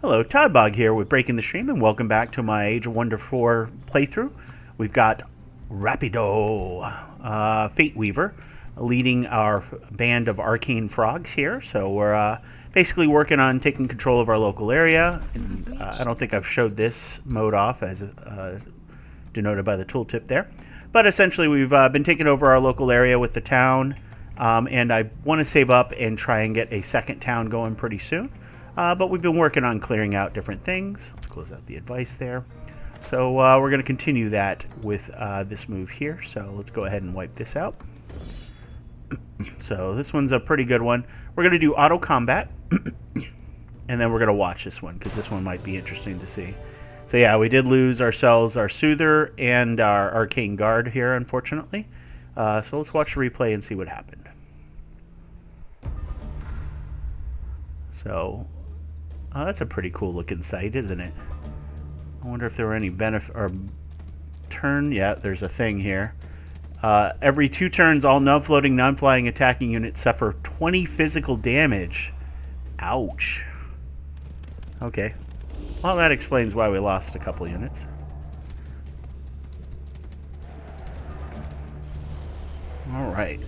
Hello, Toddbog here with Breaking the Stream, and welcome back to my Age of Wonder 4 playthrough. We've got Rapido Fateweaver leading our band of arcane frogs here. So we're basically working on taking control of our local area. And, I don't think I've showed this mode off as denoted by the tooltip there. But essentially we've been taking over our local area with the town, and I want to save up and try and get a second town going pretty soon. But we've been working on clearing out different things. Let's close out the advice there. So we're going to continue that with this move here. So let's go ahead and wipe this out. So this one's a pretty good one. We're going to do auto combat. And then we're going to watch this one, because this one might be interesting to see. So yeah, we did lose ourselves our Soother and our Arcane Guard here, unfortunately. So let's watch the replay and see what happened. So... oh, that's a pretty cool looking sight, isn't it? I wonder if there were any benefit or turn. Yeah, there's a thing here. Every 2 turns, all non-floating, non-flying attacking units suffer 20 physical damage. Ouch. Okay. Well, that explains why we lost a couple units. Alright.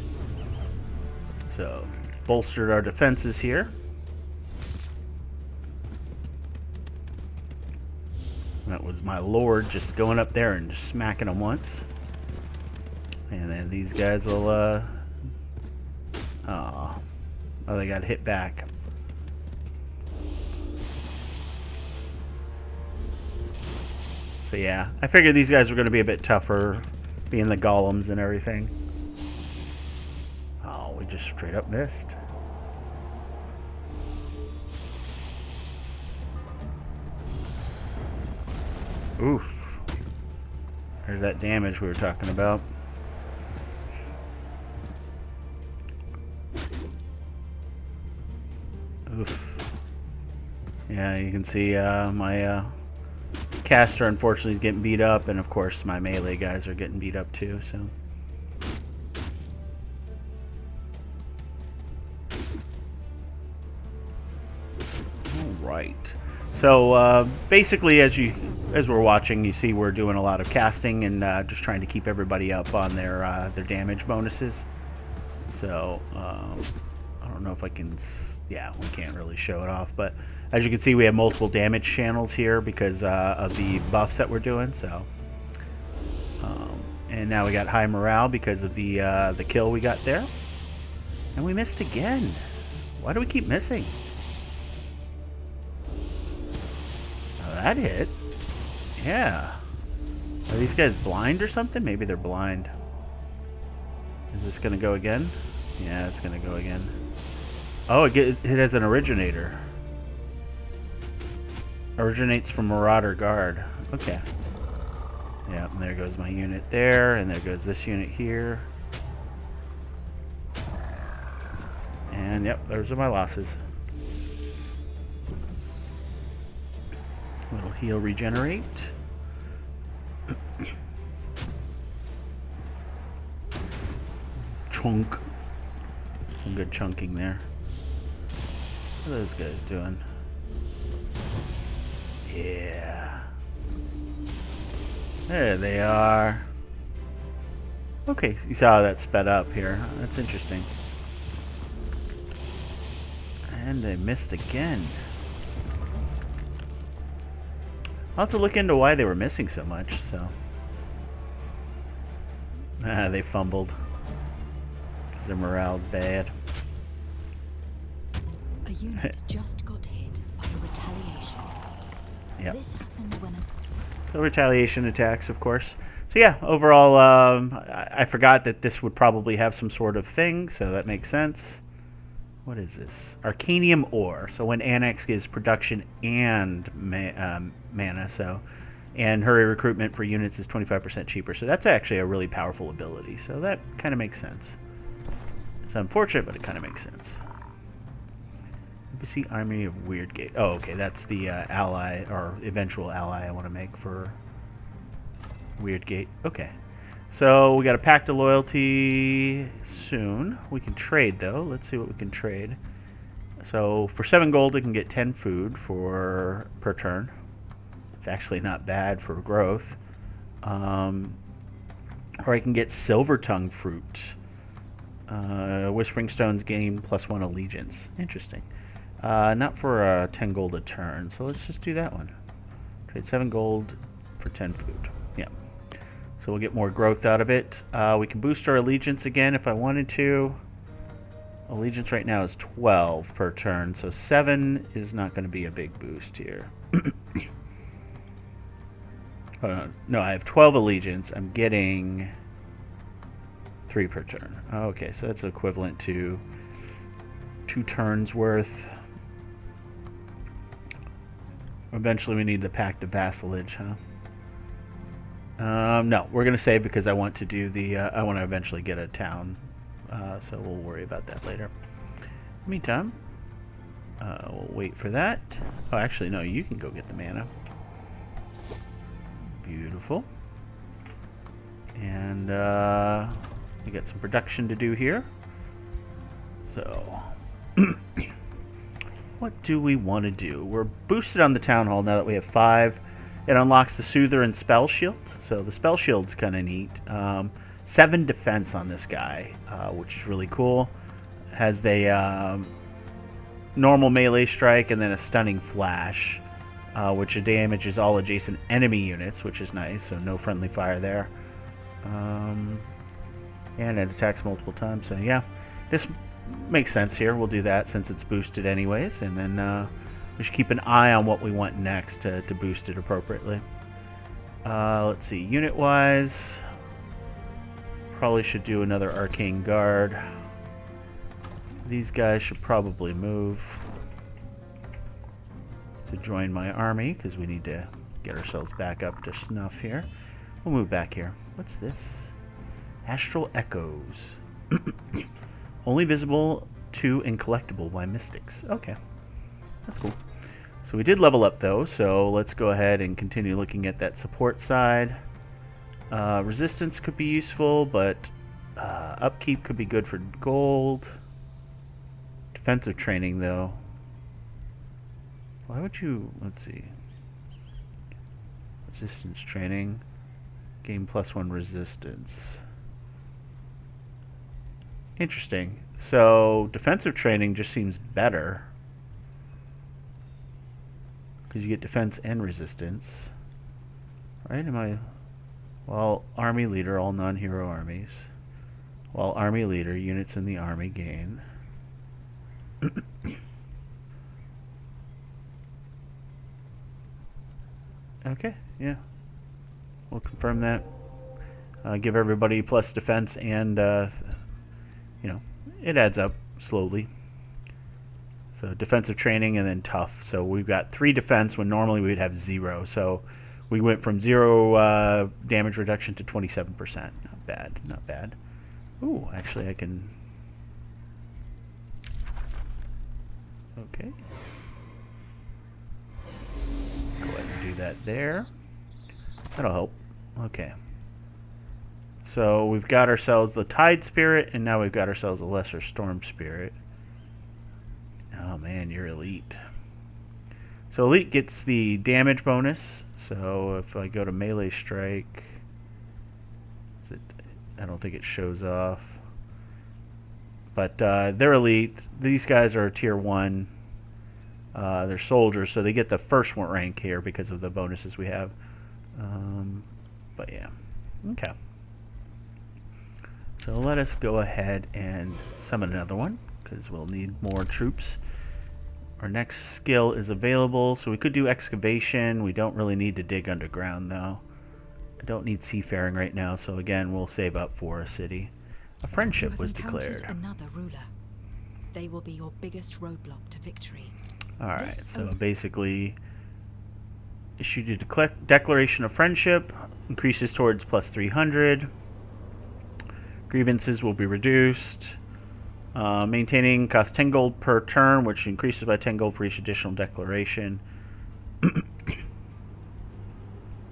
So, bolstered our defenses here. That was my lord just going up there and just smacking them once. And then these guys will, oh, they got hit back. So yeah, I figured these guys were going to be a bit tougher, being the golems and everything. Oh, we just straight up missed. Oof. There's that damage we were talking about. Oof. Yeah, you can see my caster unfortunately is getting beat up, and of course my melee guys are getting beat up too, so. Alright. So basically, as we're watching, you see we're doing a lot of casting and just trying to keep everybody up on their damage bonuses. So I don't know if I can. Yeah, we can't really show it off, but as you can see, we have multiple damage channels here because of the buffs that we're doing. So, and now we got high morale because of the kill we got there, and we missed again. Why do we keep missing? That hit. Yeah. Are these guys blind or something? Maybe they're blind. Is this going to go again? Yeah, it's going to go again. Oh, it has an originator. Originates from Marauder Guard. Okay. Yeah, and there goes my unit there, and there goes this unit here. And yep, those are my losses. Little heal regenerate. Chunk. Some good chunking there. What are those guys doing? Yeah. There they are. Okay, you saw how that sped up here. That's interesting. And they missed again. I'll have to look into why they were missing so much, so. They fumbled. Because their morale's bad. A unit just got hit by a retaliation. Yep. This happened when So retaliation attacks, of course. So yeah, overall, I forgot that this would probably have some sort of thing, so that makes sense. What is this? Arcanium ore. So when Annex gives production and mana, so, and hurry recruitment for units is 25% cheaper. So that's actually a really powerful ability. So that kind of makes sense. It's unfortunate, but it kind of makes sense. NPC Army of Weirdgate. Oh, okay, that's the ally or eventual ally I want to make for Weirdgate. Okay. So we got a pact of loyalty soon. We can trade though. Let's see what we can trade. So for 7 gold, I can get 10 food per turn. It's actually not bad for growth. Or I can get silver tongue fruit. Whispering stones gain +1 allegiance. Interesting. Not for 10 gold a turn, so let's just do that one. Trade 7 gold for 10 food. Yeah. So we'll get more growth out of it. We can boost our allegiance again if I wanted to. Allegiance right now is 12 per turn, so 7 is not going to be a big boost here. No, I have 12 allegiance. I'm getting 3 per turn. Okay, so that's equivalent to 2 turns worth. Eventually we need the Pact of Vassalage, huh? No, we're going to save because I want to do the... I want to eventually get a town, so we'll worry about that later. Meantime, we'll wait for that. Oh, actually, no, you can go get the mana. Beautiful. And we got some production to do here. So, what do we want to do? We're boosted on the Town Hall now that we have 5. It unlocks the Soother and Spell Shield. So the Spell Shield's kind of neat. 7 defense on this guy, which is really cool. Has the normal melee strike and then a stunning flash, which damages all adjacent enemy units, which is nice. So no friendly fire there. And it attacks multiple times. So yeah, this makes sense here. We'll do that since it's boosted anyways. And then we should keep an eye on what we want next to boost it appropriately. Let's see, unit-wise, probably should do another Arcane Guard. These guys should probably move to join my army because we need to get ourselves back up to snuff here. We'll move back here. What's this? Astral Echoes. Only visible to and collectible by mystics. Okay. That's cool. So we did level up though, so let's go ahead and continue looking at that support side. Resistance could be useful, but upkeep could be good for gold. Defensive training though. Why would you, let's see. Resistance training. Gain +1 resistance. Interesting. So defensive training just seems better. Because you get defense and resistance. Right? Well, army leader, all non-hero armies. While army leader, units in the army gain. Okay, yeah. We'll confirm that. Give everybody plus defense and, you know, it adds up slowly. So defensive training and then tough. So we've got 3 defense when normally we'd have 0. So we went from 0 damage reduction to 27%. Not bad, not bad. Ooh, actually I can... Okay. Go ahead and do that there. That'll help. Okay. So we've got ourselves the Tide Spirit, and now we've got ourselves a Lesser Storm Spirit. Oh man, you're elite. So elite gets the damage bonus. So if I go to melee strike, I don't think it shows off. But they're elite. These guys are tier 1. They're soldiers, so they get the first rank here because of the bonuses we have. But yeah, okay. So let us go ahead and summon another one because we'll need more troops. Our next skill is available, so we could do excavation. We don't really need to dig underground though. I don't need seafaring right now, so again we'll save up for a city. A friendship was declared. Another ruler. They will be your biggest roadblock to victory. Alright, so basically issued a declaration of friendship, increases towards +300. Grievances will be reduced. Maintaining costs 10 gold per turn, which increases by 10 gold for each additional declaration.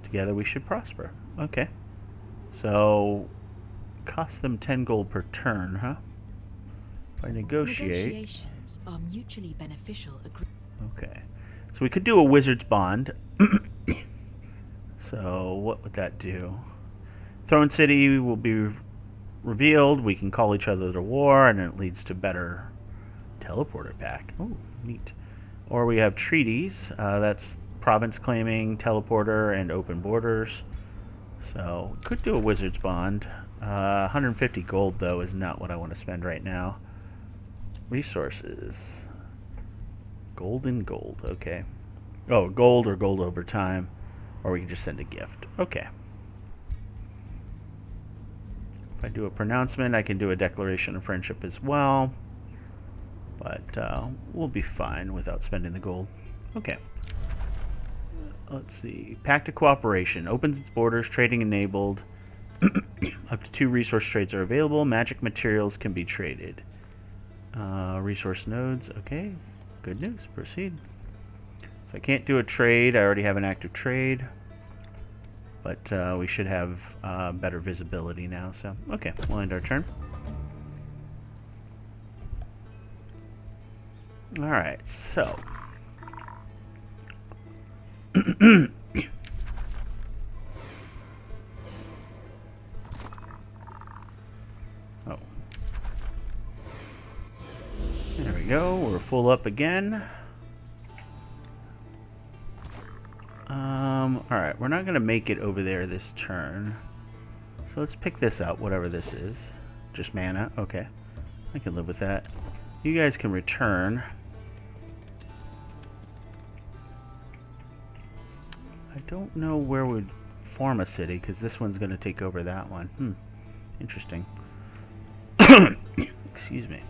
Together we should prosper. Okay. So, cost them 10 gold per turn, huh? If I negotiate. Negotiations are mutually beneficial agreements. Okay. So we could do a wizard's bond. So what would that do? Throne City will be revealed. We can call each other to war, and it leads to better teleporter pack. Oh, neat. Or we have treaties. That's province claiming, teleporter, and open borders. So we could do a wizard's bond. 150 gold, though, is not what I want to spend right now. Resources. Gold and gold. Okay. Oh, gold or gold over time. Or we can just send a gift. Okay. If I do a pronouncement, I can do a declaration of friendship as well. But we'll be fine without spending the gold. Okay. Let's see. Pact of Cooperation. Opens its borders. Trading enabled. Up to 2 resource trades are available. Magic materials can be traded. Resource nodes. Okay. Good news. Proceed. So I can't do a trade. I already have an active trade. But we should have better visibility now. So, okay. We'll end our turn. Alright, so. Oh. There we go. We're full up again. Alright, we're not going to make it over there this turn. So let's pick this up, whatever this is. Just mana. Okay. I can live with that. You guys can return. I don't know where we'd form a city, because this one's going to take over that one. Interesting. Excuse me.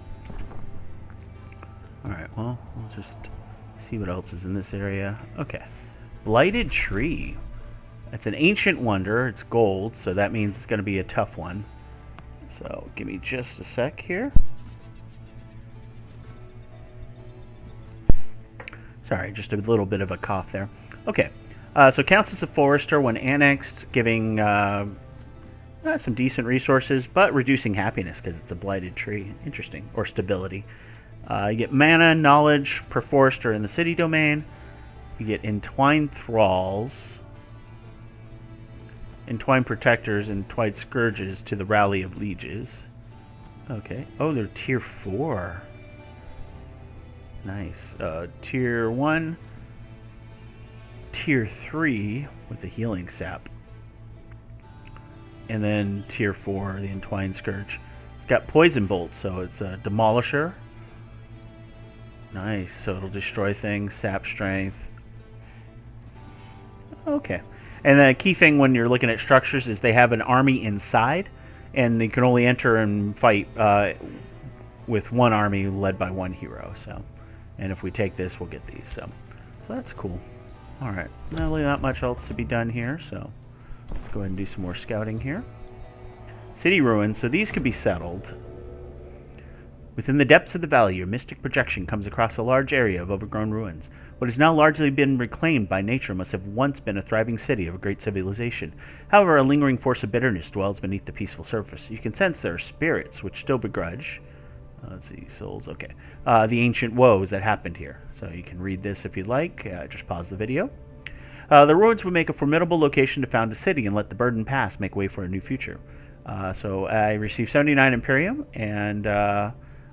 Alright, well, we'll just see what else is in this area. Okay. Blighted Tree. It's an ancient wonder. It's gold, so that means it's going to be a tough one. So, give me just a sec here. Sorry, just a little bit of a cough there. Okay. So counts as a forester when annexed, giving some decent resources, but reducing happiness because it's a blighted tree. Interesting. Or stability. You get mana, knowledge per forester in the city domain. You get entwined thralls, entwined protectors, and entwined scourges to the rally of lieges. Okay. Oh, they're tier 4. Nice. Tier 1. Tier 3 with the healing sap. And then tier 4, the entwined scourge. It's got poison bolt, so it's a demolisher. Nice. So it'll destroy things. Sap strength. Okay. And the key thing when you're looking at structures is they have an army inside, and they can only enter and fight with one army led by one hero. So, and if we take this, we'll get these. So that's cool. All right. Not much else to be done here. So let's go ahead and do some more scouting here. City ruins. So these could be settled. Within the depths of the valley, your mystic projection comes across a large area of overgrown ruins. What has now largely been reclaimed by nature must have once been a thriving city of a great civilization. However, a lingering force of bitterness dwells beneath the peaceful surface. You can sense there are spirits which still begrudge. Let's see, souls, okay. The ancient woes that happened here. So you can read this if you'd like. Just pause the video. The ruins would make a formidable location to found a city and let the burden past make way for a new future. So I received 79 Imperium, and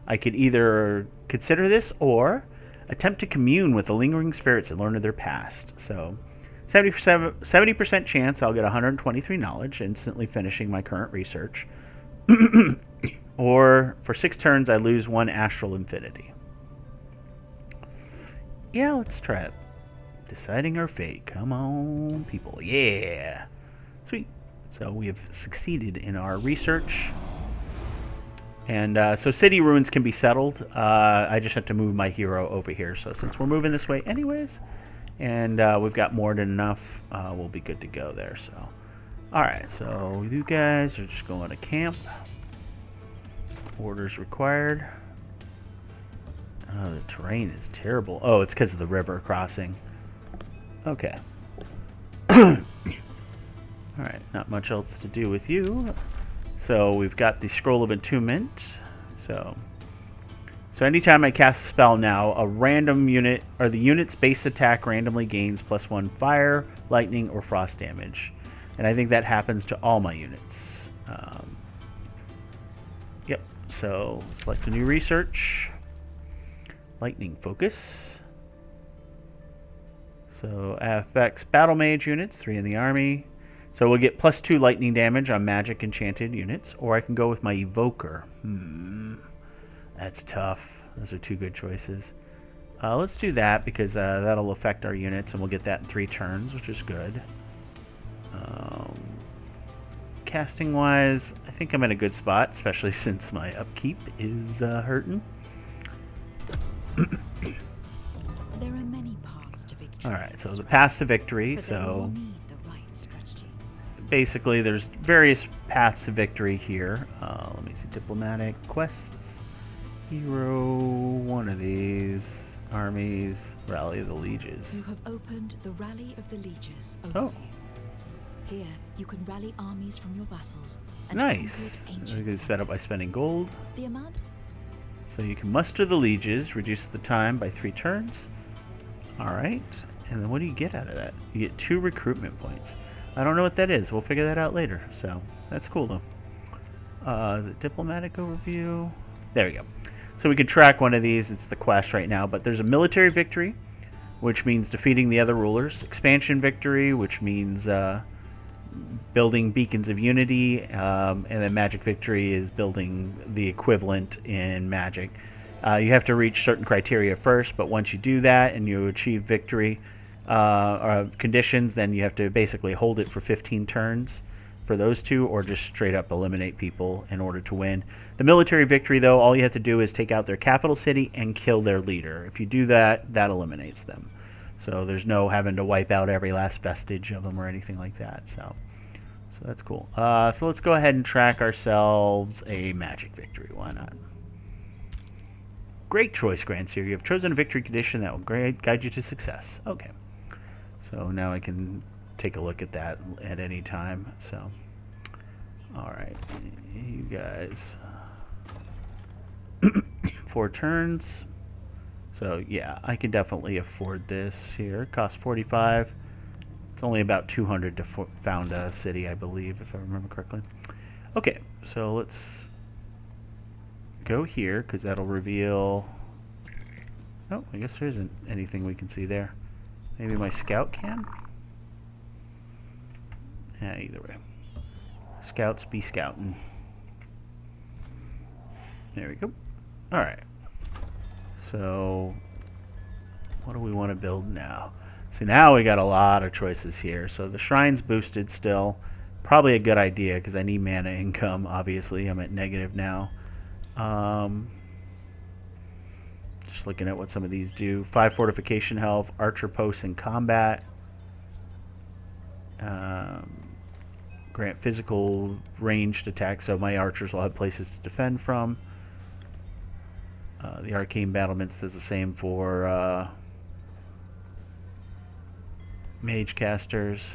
I could either consider this or attempt to commune with the lingering spirits and learn of their past. So 70% chance I'll get 123 knowledge, instantly finishing my current research. Or for 6 turns I lose 1 astral infinity. Yeah, let's try it. Deciding our fate. Come on, people. Yeah. Sweet. So we have succeeded in our research. And so city ruins can be settled. I just have to move my hero over here. So since we're moving this way anyways, and we've got more than enough, we'll be good to go there. So, all right. So you guys are just going to camp. Orders required. Oh, the terrain is terrible. Oh, it's because of the river crossing. Okay. All right. Not much else to do with you. So we've got the Scroll of Entombment. So So anytime I cast a spell now, a random unit, or the unit's base attack randomly gains +1 fire, lightning, or frost damage. And I think that happens to all my units. Yep, so select a new research. Lightning focus. So affects battle mage units, 3 in the army. So we'll get +2 lightning damage on magic enchanted units, or I can go with my evoker. That's tough. Those are 2 good choices. Let's do that because that'll affect our units, and we'll get that in 3 turns, which is good. Casting wise, I think I'm in a good spot, especially since my upkeep is hurting. There are many paths to victory. Alright, so the path to victory, so basically there's various paths to victory here. Let me see, diplomatic quests, hero, one of these, armies, rally of the lieges. You have opened the Rally of the Lieges overview. Here, you can rally armies from your vassals. And Nice. You can sped up by spending gold. The amount? So you can muster the lieges, reduce the time by 3 turns. Alright, and then what do you get out of that? You get 2 recruitment points. I don't know what that is. We'll figure that out later. So that's cool though. Is it diplomatic overview? There we go. So we can track one of these. It's the quest right now, but there's a military victory, which means defeating the other rulers. Expansion victory, which means building beacons of unity, and then magic victory is building the equivalent in magic. You have to reach certain criteria first, but once you do that and you achieve victory or conditions, then you have to basically hold it for 15 turns for those 2, or just straight up eliminate people in order to win. The military victory, though, all you have to do is take out their capital city and kill their leader. If you do that, that eliminates them. So there's no having to wipe out every last vestige of them or anything like that. So that's cool. So let's go ahead and track ourselves a magic victory. Why not? Great choice, Grand Seer. You have chosen a victory condition that will guide you to success. Okay. So now I can take a look at that at any time. So, all right, you guys. 4 turns. So yeah, I can definitely afford this here. Cost 45. It's only about 200 to found a city, I believe, if I remember correctly. Okay, so let's go here because that'll reveal. Oh, I guess there isn't anything we can see there. Maybe my scout can. Yeah, either way. Scouts be scouting. There we go. Alright. So, what do we want to build now? See, now we got a lot of choices here. So the shrine's boosted still. Probably a good idea because I need mana income, obviously. I'm at negative now. Just looking at what some of these do. 5 fortification health, archer posts in combat. Grant physical ranged attack, so my archers will have places to defend from. The arcane battlements does the same for mage casters.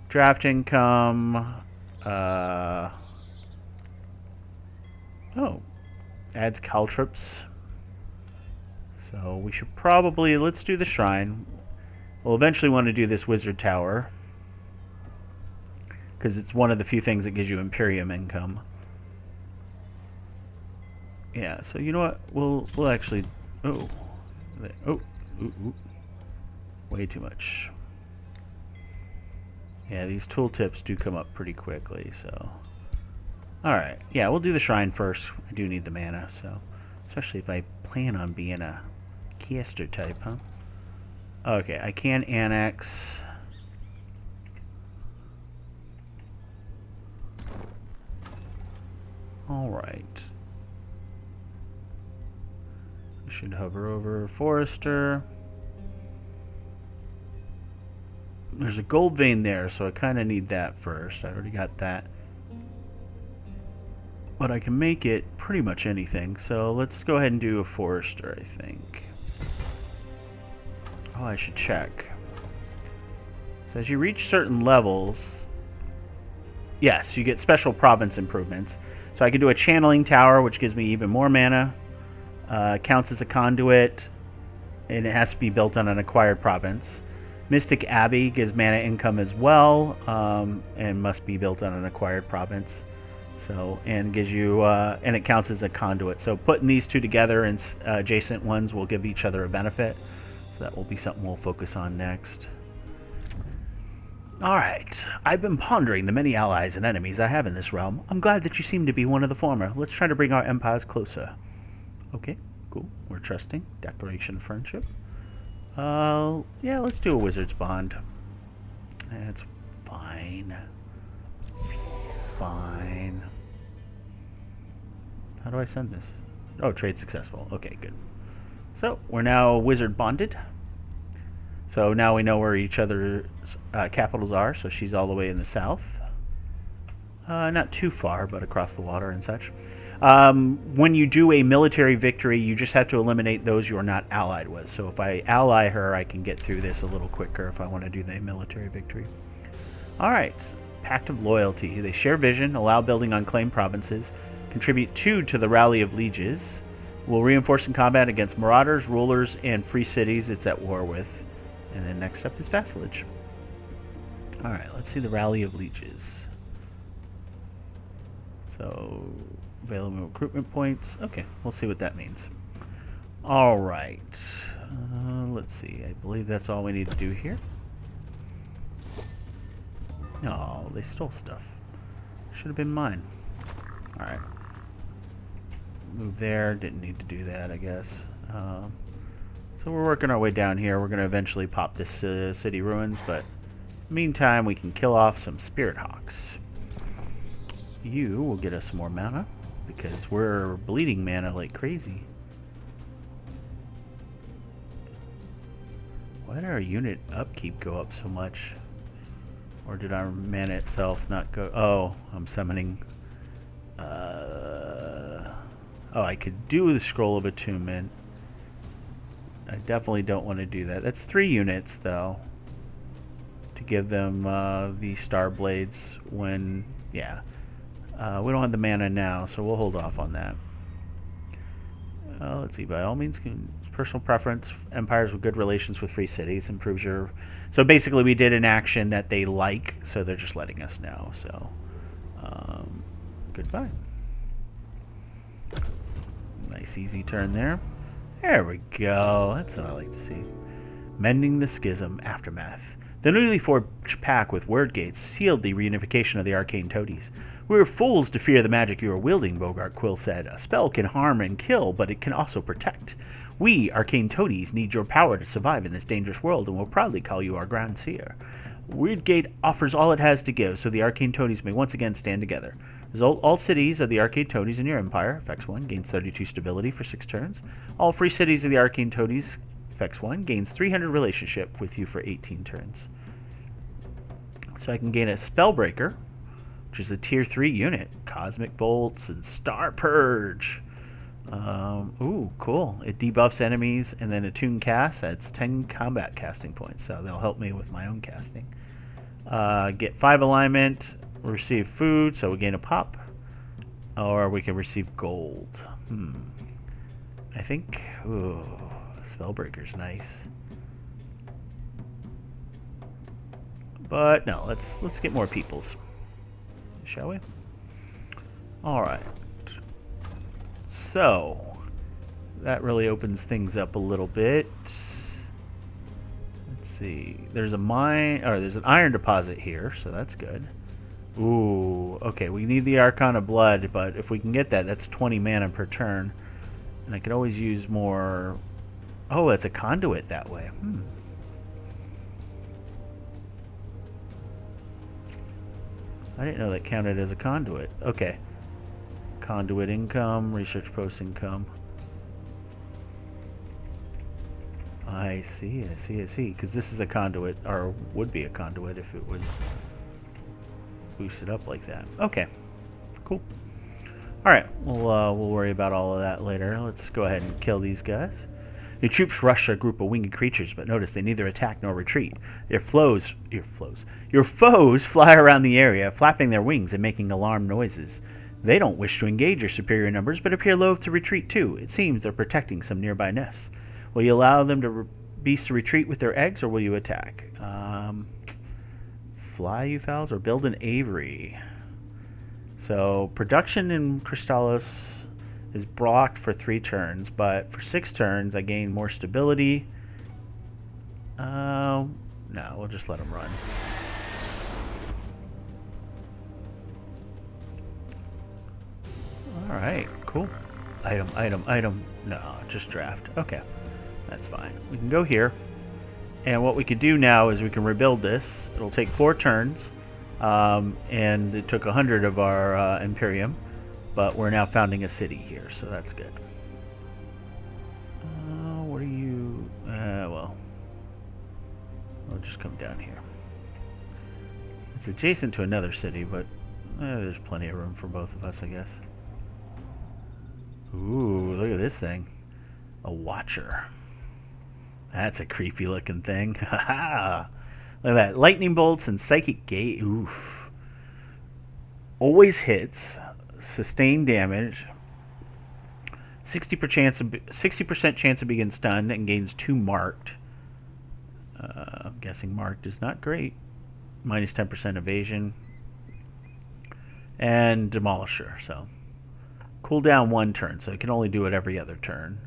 Draft income. Adds caltrops. So we should probably, let's do the shrine. We'll eventually want to do this wizard tower because it's one of the few things that gives you Imperium income. Yeah, so you know what? We'll actually. Way too much. Yeah, these tooltips do come up pretty quickly, so. Alright, yeah, we'll do the shrine first. I do need the mana, so. Especially if I plan on being a caster type, huh? Okay, I can annex. Alright. I should hover over Forester. There's a gold vein there, so I kind of need that first. I already got that. But I can make it pretty much anything. So let's go ahead and do a Forester, I think. Oh, I should check. So as you reach certain levels, yes, you get special province improvements. So I can do a channeling tower, which gives me even more mana. Counts as a conduit, and it has to be built on an acquired province. Mystic Abbey gives mana income as well, and must be built on an acquired province. So, and gives you, and it counts as a conduit. So putting these two together and adjacent ones will give each other a benefit. So that will be something we'll focus on next. Alright, I've been pondering the many allies and enemies I have in this realm. I'm glad that you seem to be one of the former. Let's try to bring our empires closer. Okay, cool. We're trusting. Declaration of friendship. Yeah, let's do a wizard's bond. That's fine. Fine. How do I send this? Oh, trade successful. Okay, good. So, we're now wizard bonded. So now we know where each other's capitals are. So she's all the way in the south. Not too far, but across the water and such. When you do a military victory, you just have to eliminate those you are not allied with. So if I ally her, I can get through this a little quicker if I want to do the military victory. Alright, Pact of Loyalty. They share vision, allow building on claimed provinces, contribute 2 to the Rally of Lieges, will reinforce in combat against marauders, rulers, and free cities it's at war with. And then next up is vassalage. Alright, let's see the Rally of Lieges. So, available recruitment points. Okay, we'll see what that means. Alright. Let's see. I believe that's all we need to do here. Oh, they stole stuff. Should have been mine. Alright. Move there. Didn't need to do that, I guess. So we're working our way down here. We're going to eventually pop this city ruins, but meantime, we can kill off some Spirit Hawks. You will get us some more mana, because we're bleeding mana like crazy. Why did our unit upkeep go up so much? Or did our mana itself not go? Oh, I'm summoning. Oh, I could do the Scroll of Attunement. I definitely don't want to do that. That's 3 units, though, to give them the Star Blades when, yeah. We don't have the mana now, so we'll hold off on that. Let's see. By all means, personal preference. Empires with good relations with free cities improves your... So basically, we did an action that they like, so they're just letting us know. So, goodbye. Nice, easy turn there. There we go. That's what I like to see. Mending the Schism Aftermath. The newly forged pact with word gates sealed the reunification of the Arcane Toadies. We were fools to fear the magic you are wielding, Bogart Quill said. A spell can harm and kill, but it can also protect. We, Arcane Toadies, need your power to survive in this dangerous world, and will proudly call you our Grand Seer. Weirdgate offers all it has to give, so the Arcane Toadies may once again stand together. Result, all cities of the Arcane Toadies in your empire, effects 1, gains 32 stability for 6 turns. All free cities of the Arcane Toadies, effects 1, gains 300 relationship with you for 18 turns. So I can gain a Spellbreaker, which is a tier 3 unit. Cosmic Bolts and Star Purge. Ooh, cool. It debuffs enemies, and then Attune Cast adds 10 combat casting points, so they'll help me with my own casting. Get 5 alignment, receive food, so we gain a pop. Or we can receive gold. I think, ooh, Spellbreaker's nice. But no, let's get more peoples. Shall we? Alright. So, that really opens things up a little bit. Let's see. There's a mine, or there's an iron deposit here, so that's good. Ooh, okay, we need the Arcana Blood, but if we can get that, that's 20 mana per turn. And I could always use more... Oh, it's a conduit that way. I didn't know that counted as a conduit. Okay. Conduit income, research post income. I see. Because this is a conduit, or would be a conduit if it was boosted up like that. Okay. Cool. Alright, we'll worry about all of that later. Let's go ahead and kill these guys. Your troops rush a group of winged creatures, but notice they neither attack nor retreat. Your foes fly around the area, flapping their wings and making alarm noises. They don't wish to engage your superior numbers, but appear loath to retreat too. It seems they're protecting some nearby nests. Will you allow them to beasts to retreat with their eggs, or will you attack? Fly, you fowls, or build an aviary. So production in Crystallos is blocked for 3 turns, but for 6 turns I gain more stability. No, we'll just let them run. Alright, cool. Item. No, just draft. Okay, that's fine. We can go here. And what we could do now is we can rebuild this. It'll take 4 turns. And it took 100 of our Imperium. But we're now founding a city here, so that's good. What are you... well... We'll just come down here. It's adjacent to another city, but there's plenty of room for both of us, I guess. Ooh, look at this thing. A Watcher. That's a creepy looking thing. Haha. Look at that. Lightning bolts and psychic gate. Oof. Always hits. Sustained damage. 60% chance of being stunned and gains 2 marked. I'm guessing marked is not great. Minus 10% evasion. And Demolisher, so. Cooldown 1 turn, so it can only do it every other turn.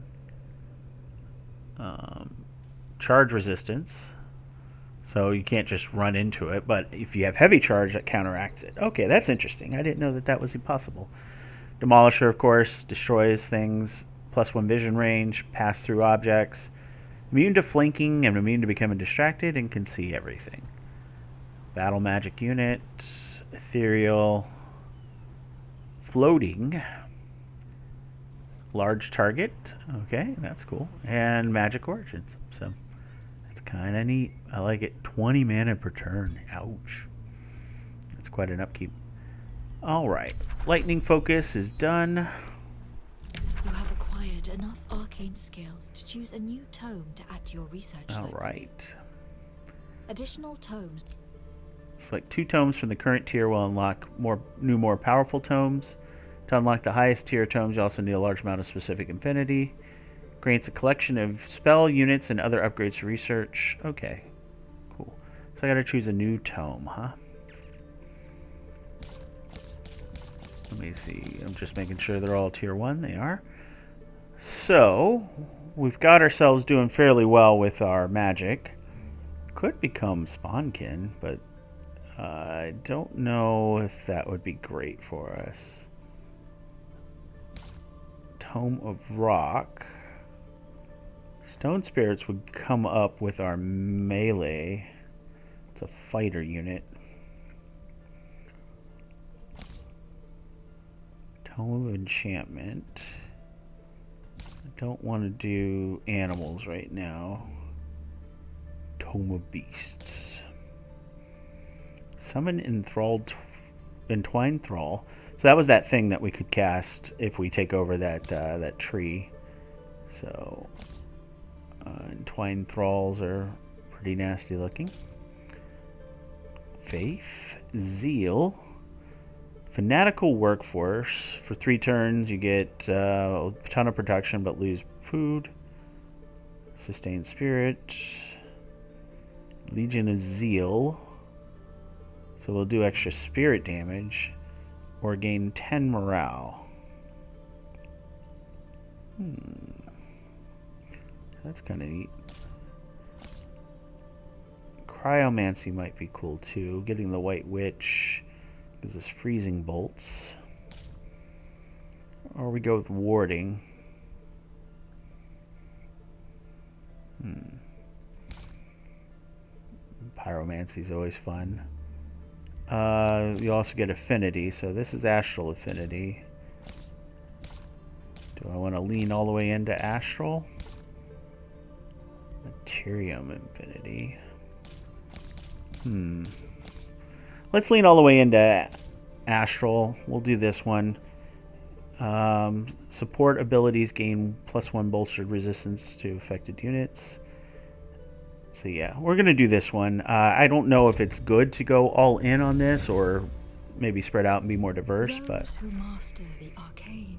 Charge resistance. So you can't just run into it, but if you have heavy charge, that counteracts it. Okay, that's interesting. I didn't know that that was impossible. Demolisher, of course, destroys things. +1 vision range, pass through objects. Immune to flanking and immune to becoming distracted and can see everything. Battle magic unit. Ethereal. Floating. Large target. Okay, that's cool. And magic origins. So that's kind of neat. I like it. 20 mana per turn. Ouch. That's quite an upkeep. Alright. Lightning focus is done. You have acquired enough arcane skills to choose a new tome to add to your research library. Alright. Additional tomes. Select 2 tomes from the current tier will unlock more powerful tomes. To unlock the highest tier tomes, you also need a large amount of specific infinity. Grants a collection of spell units and other upgrades to research. Okay, cool. So I gotta choose a new tome, huh? Let me see. I'm just making sure they're all tier 1. They are. So, we've got ourselves doing fairly well with our magic. Could become Spawnkin, but I don't know if that would be great for us. Tome of Rock. Stone Spirits would come up with our melee. It's a fighter unit. Tome of Enchantment. I don't want to do animals right now. Tome of Beasts. Summon Entwined Thrall. So that was that thing that we could cast if we take over that tree. So Entwined Thralls are pretty nasty looking. Faith, Zeal, Fanatical Workforce. For 3 turns, you get a ton of protection but lose food. Sustained Spirit, Legion of Zeal. So we'll do extra spirit damage. Or gain 10 morale. That's kind of neat. Cryomancy might be cool too. Getting the White Witch gives us freezing bolts. Or we go with warding. Pyromancy is always fun. You also get affinity, so this is astral affinity. Do I want to lean all the way into astral? Materium infinity. Let's lean all the way into astral. We'll do this one. Support abilities gain +1 bolstered resistance to affected units. So yeah, we're going to do this one. I don't know if it's good to go all in on this or maybe spread out and be more diverse. Those But who master the arcane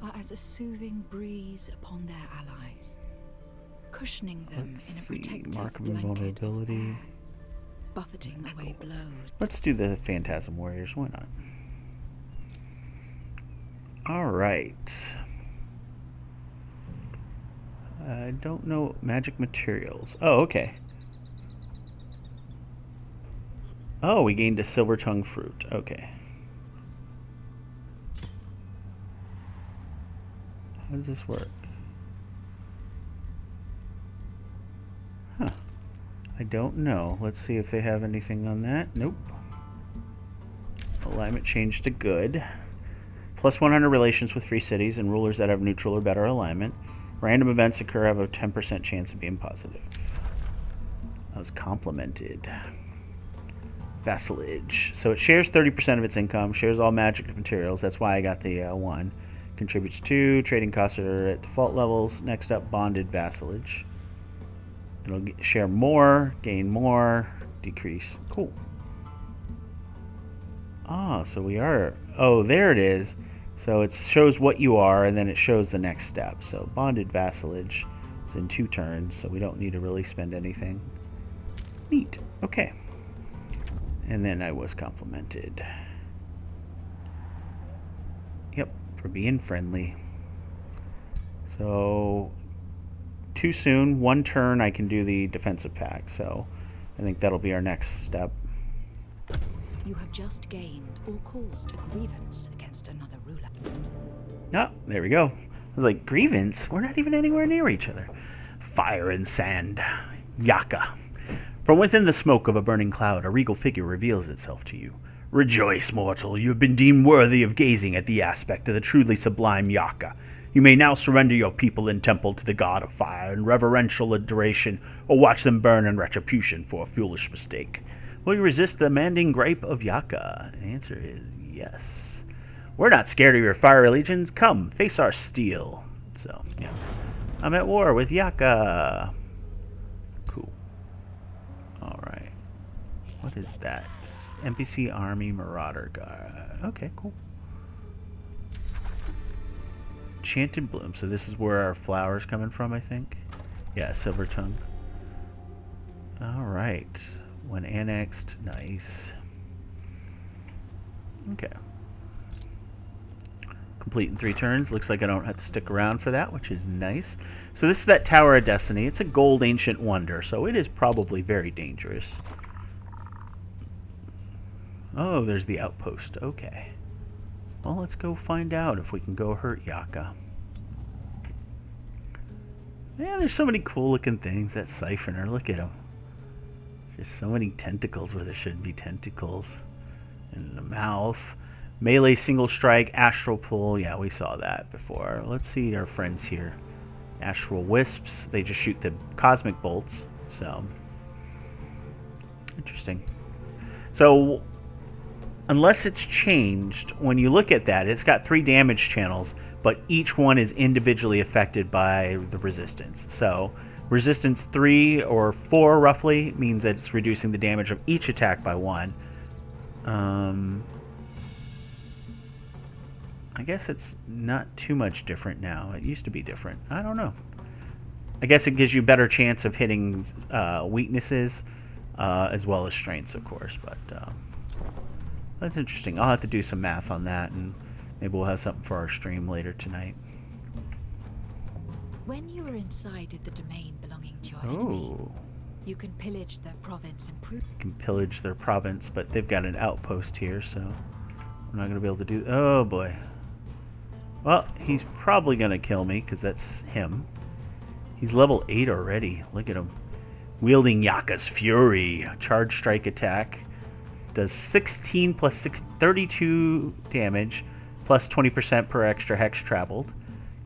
are as a soothing breeze upon their allies, cushioning them let's in a see, protective mark of blanket of invulnerability. air, buffeting away blows. Let's do the Phantasm Warriors. Why not? All right. I don't know magic materials. Oh, okay. Oh, we gained a silver tongue fruit. Okay. How does this work? Huh. I don't know. Let's see if they have anything on that. Nope. Alignment changed to good. Plus 100 relations with free cities and rulers that have neutral or better alignment. Random events occur have a 10% chance of being positive. I was complimented. Vassalage. So it shares 30% of its income, shares all magic materials. That's why I got the 1. Contributes 2. Trading costs are at default levels. Next up, bonded vassalage. It'll share more, gain more, decrease. Cool. Ah, so we are... Oh, there it is. So it shows what you are, and then it shows the next step. So bonded vassalage is in 2 turns, so we don't need to really spend anything. Neat. Okay. And then I was complimented. Yep, for being friendly. So, too soon. 1 turn I can do the defensive pack, so I think that'll be our next step. You have just gained or caused a grievance against another ruler. Ah, there we go. I was like, grievance? We're not even anywhere near each other. Fire and sand. Yaka. From within the smoke of a burning cloud, a regal figure reveals itself to you. Rejoice, mortal. You have been deemed worthy of gazing at the aspect of the truly sublime Yaka. You may now surrender your people and temple to the god of fire in reverential adoration, or watch them burn in retribution for a foolish mistake. Will you resist the demanding gripe of Yaka? The answer is yes. We're not scared of your fiery legions. Come, face our steel. So, yeah. I'm at war with Yaka. Cool. Alright. What is that? NPC Army Marauder Guard. Okay, cool. Enchanted Bloom. So this is where our flower's coming from, I think. Yeah, Silver Tongue. Alright. When annexed. Nice. Okay. Complete in 3 turns. Looks like I don't have to stick around for that, which is nice. So this is that Tower of Destiny. It's a gold ancient wonder, so it is probably very dangerous. Oh, there's the outpost. Okay. Well, let's go find out if we can go hurt Yaka. Yeah, there's so many cool looking things. That siphoner, look at him. There's so many tentacles where there shouldn't be tentacles. And the mouth. Melee single strike, astral pull. Yeah, we saw that before. Let's see our friends here. Astral wisps. They just shoot the cosmic bolts. So, interesting. So, unless it's changed, when you look at that, it's got 3 damage channels, but each one is individually affected by the resistance. So, resistance 3 or 4 roughly means that it's reducing the damage of each attack by 1. I guess it's not too much different now. It used to be different. I don't know. I guess it gives you a better chance of hitting weaknesses as well as strengths, of course. But that's interesting. I'll have to do some math on that, and maybe we'll have something for our stream later tonight. When you are inside of the domain belonging to your enemy, you can pillage their province and prove. You can pillage their province, but they've got an outpost here, so I'm not going to be able to do... Oh, boy. Well, he's probably going to kill me, because that's him. He's level 8 already. Look at him. Wielding Yaka's Fury. Charge strike attack. Does 16 plus 6, 32 damage, plus 20% per extra hex traveled.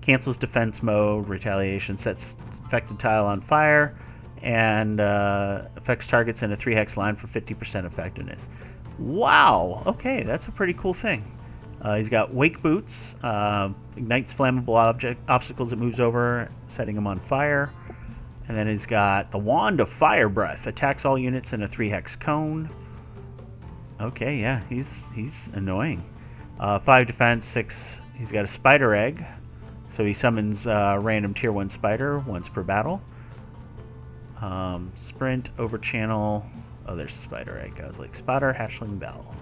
Cancels defense mode, retaliation, sets affected tile on fire, and affects targets in a 3-hex line for 50% effectiveness. Wow! Okay, that's a pretty cool thing. He's got Wake Boots, ignites flammable obstacles it moves over, setting them on fire. And then he's got the Wand of Fire Breath, attacks all units in a 3-hex cone. Okay, yeah, he's annoying. 5 defense, 6. He's got a spider egg, so he summons random tier 1 spider once per battle. Sprint, over channel. Oh, there's a spider egg. I was like, spotter, hatchling bell.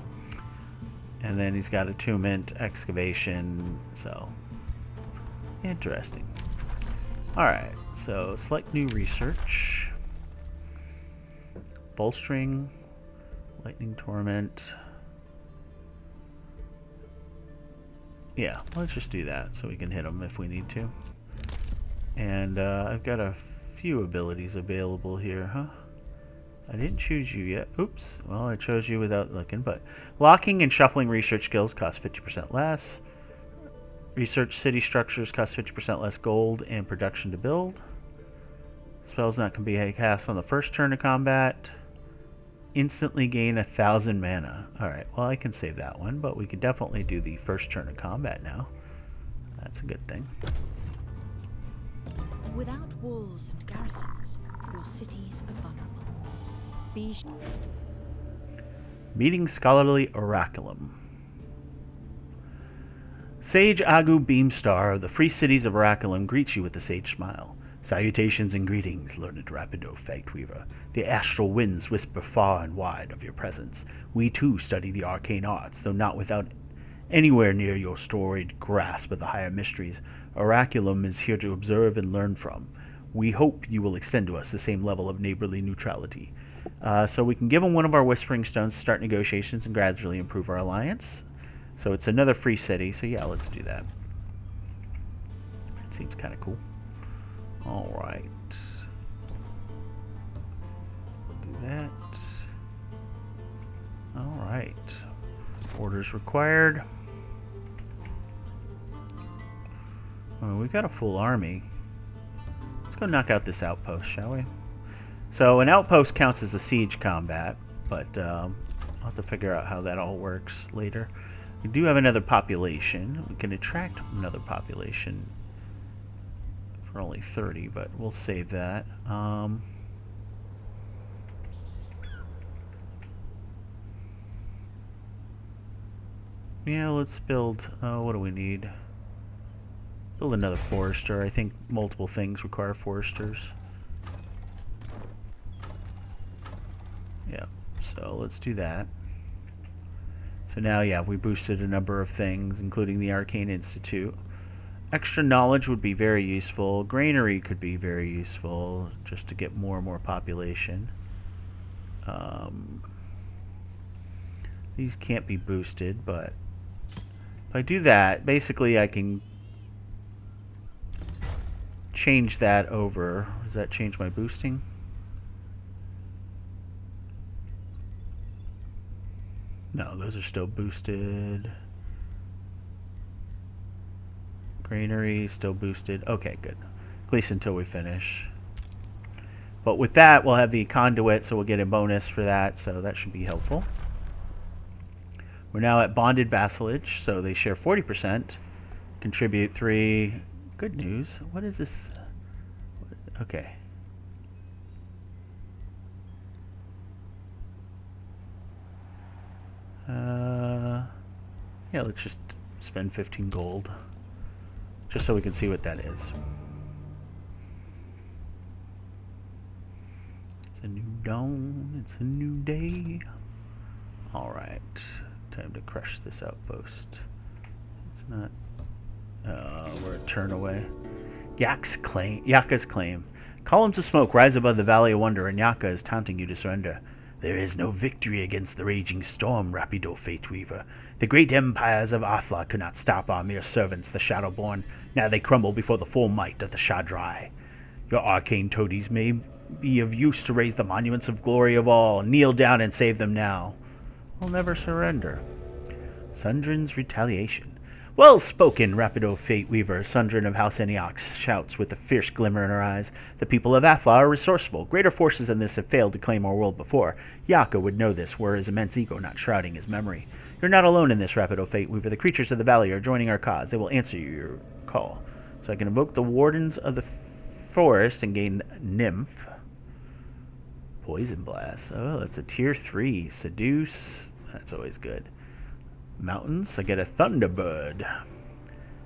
And then he's got attunement, excavation, so interesting. Alright, so select new research. Bolstering, lightning torment. Yeah, let's just do that so we can hit them if we need to. And I've got a few abilities available here, huh? I didn't choose you yet. Oops. Well, I chose you without looking, but locking and shuffling research skills cost 50% less. Research city structures cost 50% less gold and production to build. Spells not can be cast on the first turn of combat. Instantly gain 1,000 mana. Alright, well I can save that one, but we can definitely do the first turn of combat now. That's a good thing. Without walls and garrisons, your cities are vulnerable. Meeting Scholarly Oraculum. Sage Agu Beamstar of the Free Cities of Oraculum greets you with a sage smile. Salutations and greetings, learned Rapido Fateweaver. The astral winds whisper far and wide of your presence. We too study the arcane arts, though not without anywhere near your storied grasp of the higher mysteries. Oraculum is here to observe and learn from. We hope you will extend to us the same level of neighborly neutrality. So we can give them one of our Whispering Stones to start negotiations and gradually improve our alliance. So it's another free city, so yeah, let's do that. It seems kind of cool. Alright. Do that. Alright. Orders required. Oh, we've got a full army. Let's go knock out this outpost, shall we? So an outpost counts as a siege combat, but I'll have to figure out how that all works later. We do have another population. We can attract another population for only 30, but we'll save that. Yeah, let's build... what do we need? Build another forester. I think multiple things require foresters. Yeah, so let's do that. So now, yeah, we boosted a number of things, including the Arcane Institute. Extra knowledge would be very useful. Granary could be very useful, just to get more and more population. These can't be boosted, but if I do that, basically I can change that over. Does that change my boosting? No, those are still boosted. Granary still boosted. Okay, good. At least until we finish. But with that, we'll have the conduit, so we'll get a bonus for that, so that should be helpful. We're now at bonded vassalage, so they share 40%, contribute 3. Good news. What is this? Okay. Yeah, let's just spend 15 gold. Just so we can see what that is. It's a new dawn. It's a new day. Alright. Time to crush this outpost. It's not... we're a turn away. Yaka's claim. Columns of smoke rise above the Valley of Wonder, and Yaka is taunting you to surrender. There is no victory against the raging storm, Rapido Fateweaver. The great empires of Athla could not stop our mere servants, the Shadowborn. Now they crumble before the full might of the Shadrai. Your Arcane Toadies may be of use to raise the monuments of glory of all. Kneel down and save them now. We'll never surrender. Sundrin's retaliation. Well spoken, Rapido Fateweaver, Sundrin of House Eniox shouts with a fierce glimmer in her eyes. The people of Athla are resourceful. Greater forces than this have failed to claim our world before. Yaka would know this, were his immense ego not shrouding his memory. You're not alone in this, Rapido Fateweaver. The creatures of the valley are joining our cause. They will answer your call. So I can invoke the Wardens of the Forest and gain Nymph. Poison Blast. Oh, that's a tier 3. Seduce. That's always good. Mountains, I get a Thunderbird.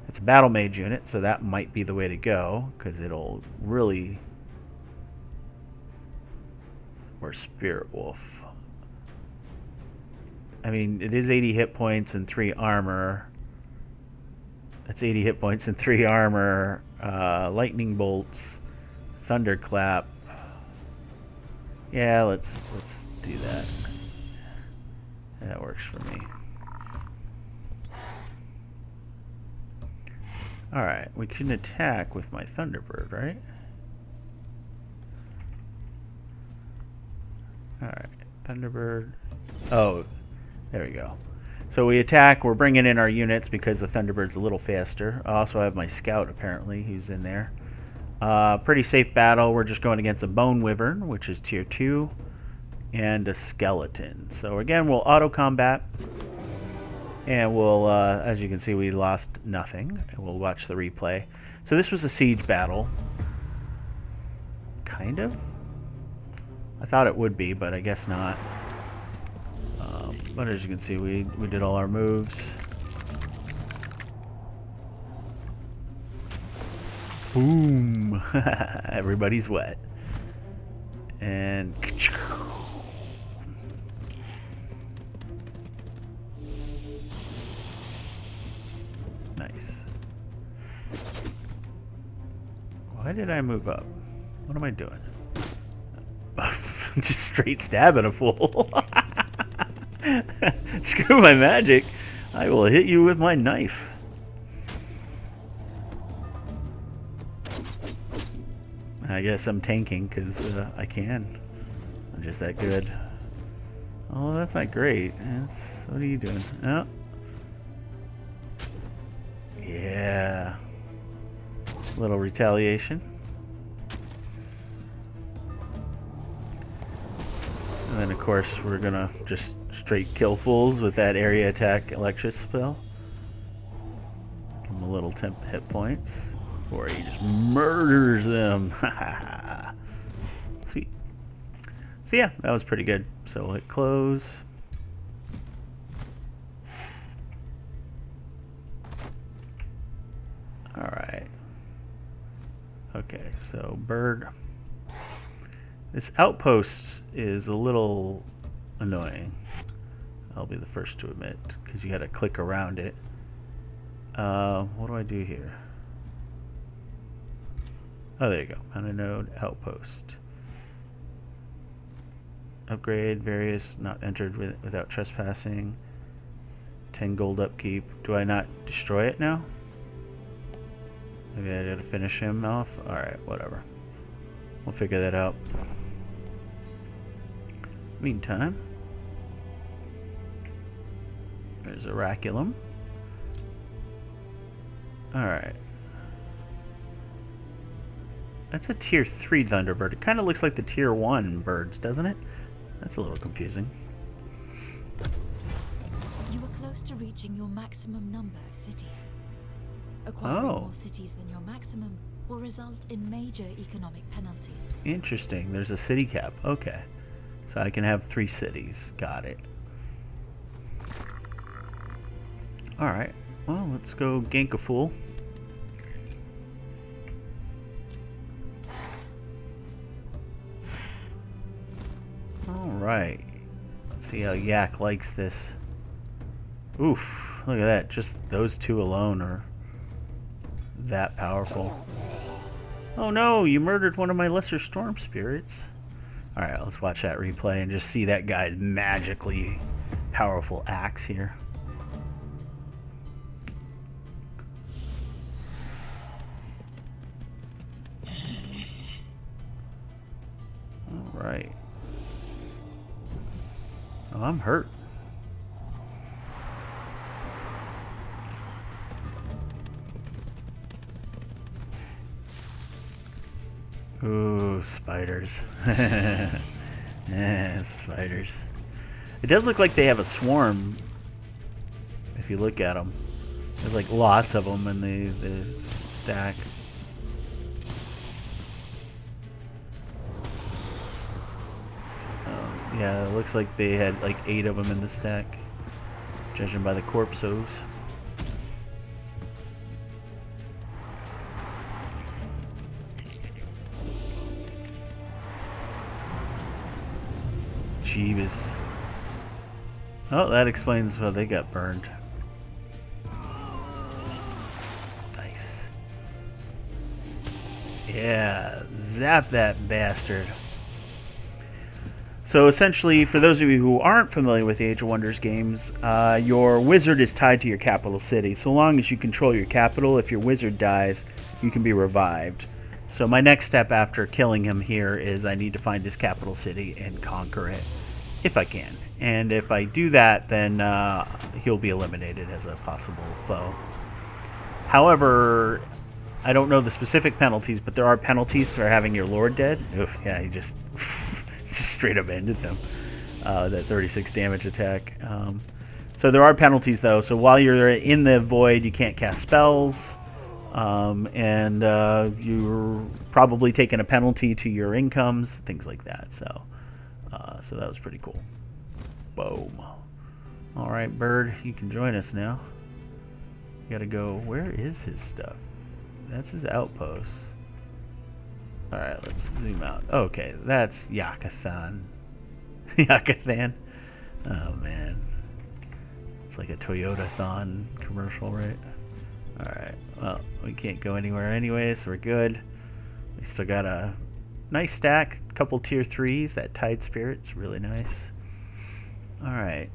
It's a battle mage unit, so that might be the way to go, because it'll really... Or Spirit Wolf. I mean, it is 80 hit points and 3 armor. That's 80 hit points and 3 armor. Lightning bolts. Thunderclap. Yeah, let's do that. That works for me. Alright, we can attack with my Thunderbird, right? Alright, Thunderbird. Oh, there we go. So we attack, we're bringing in our units because the Thunderbird's a little faster. I also have my Scout, apparently, who's in there. Pretty safe battle. We're just going against a Bone Wyvern, which is tier 2, and a Skeleton. So again, we'll auto-combat. And we'll, as you can see, we lost nothing. We'll watch the replay. So this was a siege battle. Kind of. I thought it would be, but I guess not. But as you can see, we did all our moves. Boom! Everybody's wet. And... Nice. Why did I move up? What am I doing? Just straight stabbing a fool. Screw my magic. I will hit you with my knife. I guess I'm tanking because I can. I'm just that good. Oh, that's not great. What are you doing? Oh. Yeah. A little retaliation. And then, of course, we're going to just straight kill fools with that area attack electric spell. Give him a little temp hit points before he just murders them. Sweet. So, yeah, that was pretty good. So, we'll hit close. Alright. Okay, so bird. This outpost is a little annoying. I'll be the first to admit, because you gotta click around it. What do I do here? Oh, there you go. On a node outpost. Upgrade various not entered without trespassing. 10 gold upkeep. Do I not destroy it now? Maybe I gotta finish him off? Alright, whatever. We'll figure that out. Meantime, there's Oraculum. Alright. That's a tier 3 Thunderbird. It kind of looks like the tier 1 birds, doesn't it? That's a little confusing. You are close to reaching your maximum number of cities. Acquiring more cities than your maximum will result in major economic penalties. Interesting. There's a city cap. Okay. So I can have 3 cities. Got it. Alright. Well, let's go gank a fool. Alright. Let's see how Yak likes this. Oof. Look at that. Just those 2 alone are that powerful. Oh no, you murdered one of my lesser storm spirits. Alright, let's watch that replay and just see that guy's magically powerful axe here. Alright. Oh, I'm hurt. Ooh, spiders. Yeah, spiders. It does look like they have a swarm. If you look at them, there's like lots of them, and they stack. Oh Yeah, it looks like they had like 8 of them in the stack, judging by the corpsos. Jeebus. Oh, that explains why they got burned. Nice. Yeah, zap that bastard. So essentially, for those of you who aren't familiar with the Age of Wonders games, your wizard is tied to your capital city. So long as you control your capital, if your wizard dies, you can be revived. So my next step after killing him here is I need to find his capital city and conquer it, if I can. And if I do that, then he'll be eliminated as a possible foe. However, I don't know the specific penalties, but there are penalties for having your lord dead. Oof, yeah, he just straight up ended them. That 36 damage attack. So there are penalties, though. So while you're in the void, you can't cast spells. And you're probably taking a penalty to your incomes, things like that. So that was pretty cool. Boom. All right, Bird, you can join us now. You gotta go. Where is his stuff? That's his outpost. All right, let's zoom out. Okay, that's Yakathan. Yakathan. Oh man, it's like a Toyota-thon commercial, right? All right. Well, we can't go anywhere anyway, so we're good. We still got a nice stack, a couple tier 3s. That Tide Spirit's really nice. All right.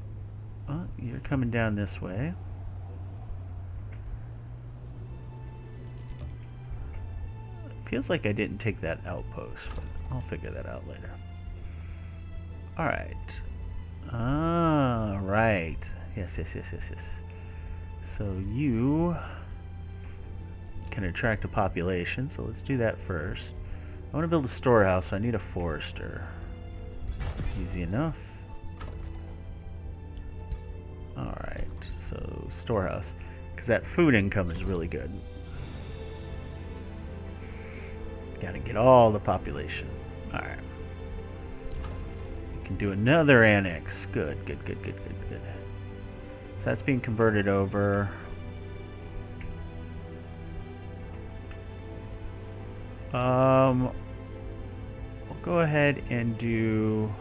Well, you're coming down this way. Feels like I didn't take that outpost, but I'll figure that out later. All right. Ah, right. Yes. So you can attract a population, so let's do that first. I want to build a storehouse, so I need a forester. Easy enough. Alright, so storehouse. Because that food income is really good. Gotta get all the population. Alright. We can do another annex. Good. So that's being converted over. We'll go ahead and do...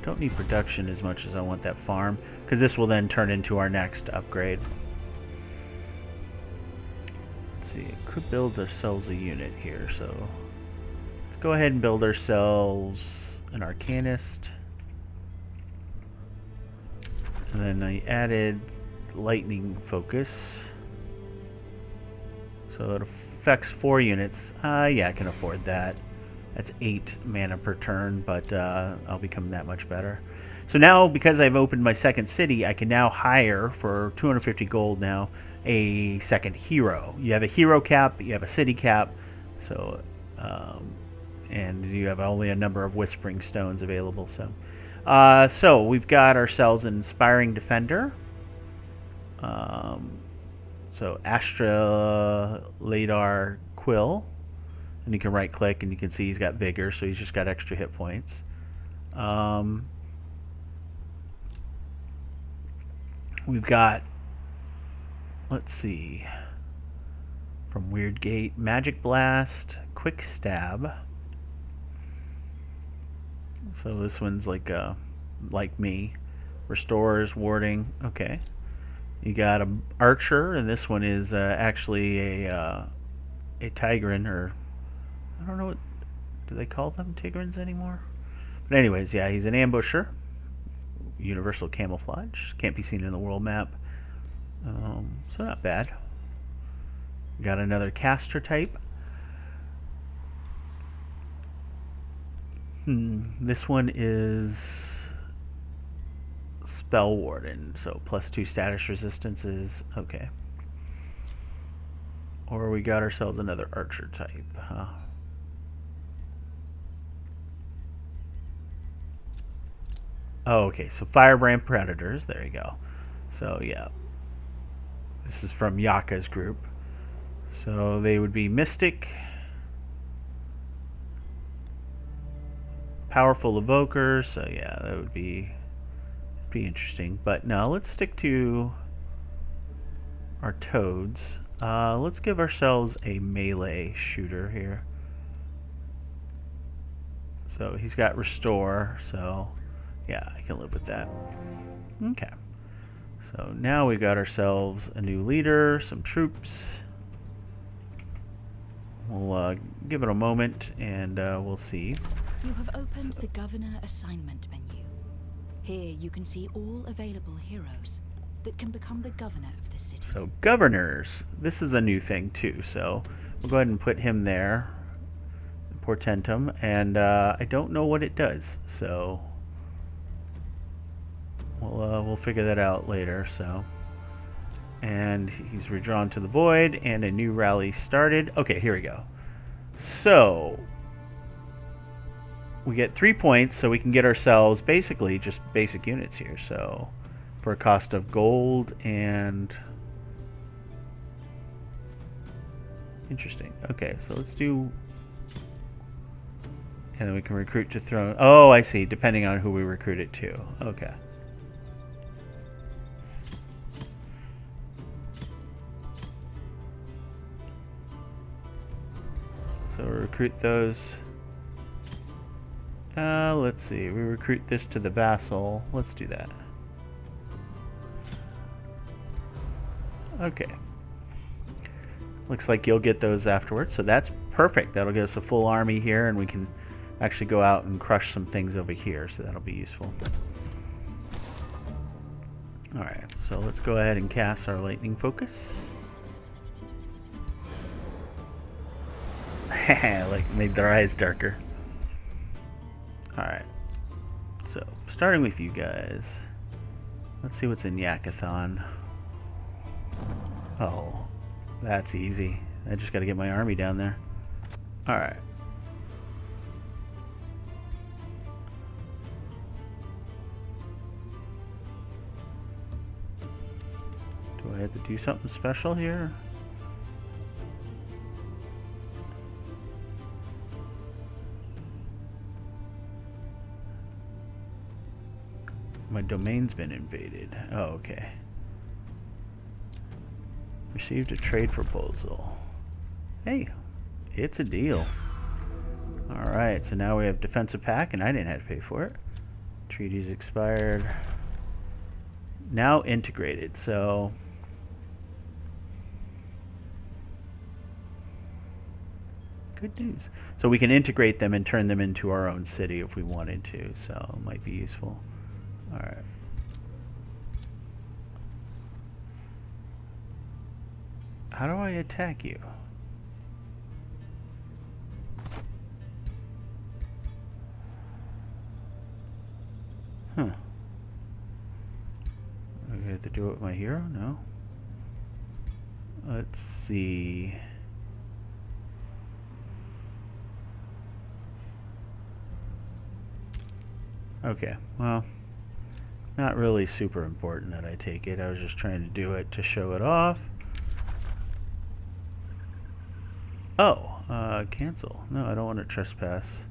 Don't need production as much as I want that farm, because this will then turn into our next upgrade. Let's see, could build ourselves a unit here, so let's go ahead and build ourselves an Arcanist. And then I added lightning focus. So it affects 4 units. Yeah, I can afford that. That's 8 mana per turn, but I'll become that much better. So now, because I've opened my second city, I can now hire, for 250 gold now, a second hero. You have a hero cap, you have a city cap, so and you have only a number of Whispering Stones available. So we've got ourselves an Inspiring Defender. So Astra Ladar Quill. And you can right click and you can see he's got vigor, so he's just got extra hit points. We've got, let's see, from Weird Gate, Magic Blast, Quick Stab. So this one's like me, restores, warding. Okay. You got an Archer, and this one is actually a Tigran, or I don't know what do they call them, Tigrans anymore? But anyways, yeah, he's an ambusher. Universal camouflage. Can't be seen in the world map. So not bad. Got another caster type. This one is Spell Warden, so +2 status resistances. Okay. Or we got ourselves another Archer type, huh? Oh, okay, so Firebrand Predators, there you go. So, yeah. This is from Yaka's group. So they would be Mystic, powerful evokers. So yeah, that would be interesting. But no, let's stick to our toads. Let's give ourselves a melee shooter here. So he's got restore, so yeah, I can live with that. Okay. So now we got ourselves a new leader, some troops. We'll give it a moment and we'll see. You have opened the Governor Assignment menu. Here you can see all available heroes that can become the governor of the city. So governors, this is a new thing too, so we'll go ahead and put him there. Portentum, and I don't know what it does, so we'll figure that out later. So, and he's redrawn to the void, and a new rally started. Okay, here we go. So we get 3 points, so we can get ourselves basically just basic units here. So for a cost of gold and interesting. Okay, so let's do. And then we can recruit to throne. Oh, I see. Depending on who we recruit it to. Okay. So we'll recruit those. Let's see. We recruit this to the vassal. Let's do that. Okay. Looks like you'll get those afterwards. So that's perfect. That'll get us a full army here, and we can actually go out and crush some things over here, so that'll be useful. Alright, so let's go ahead and cast our lightning focus. Like, made their eyes darker. Alright, so starting with you guys. Let's see what's in Yakathon. Oh, that's easy. I just gotta get my army down there. Alright. Do I have to do something special here? My domain's been invaded. Oh, okay. Received a trade proposal. Hey, it's a deal. Alright, so now we have defensive pack, and I didn't have to pay for it. Treaties expired. Now integrated, so good news. So we can integrate them and turn them into our own city if we wanted to, so it might be useful. Alright. How do I attack you? Huh. I have to do it with my hero? No. Let's see. Okay, well, not really super important that I take it. I was just trying to do it to show it off. Oh, cancel. No, I don't want to trespass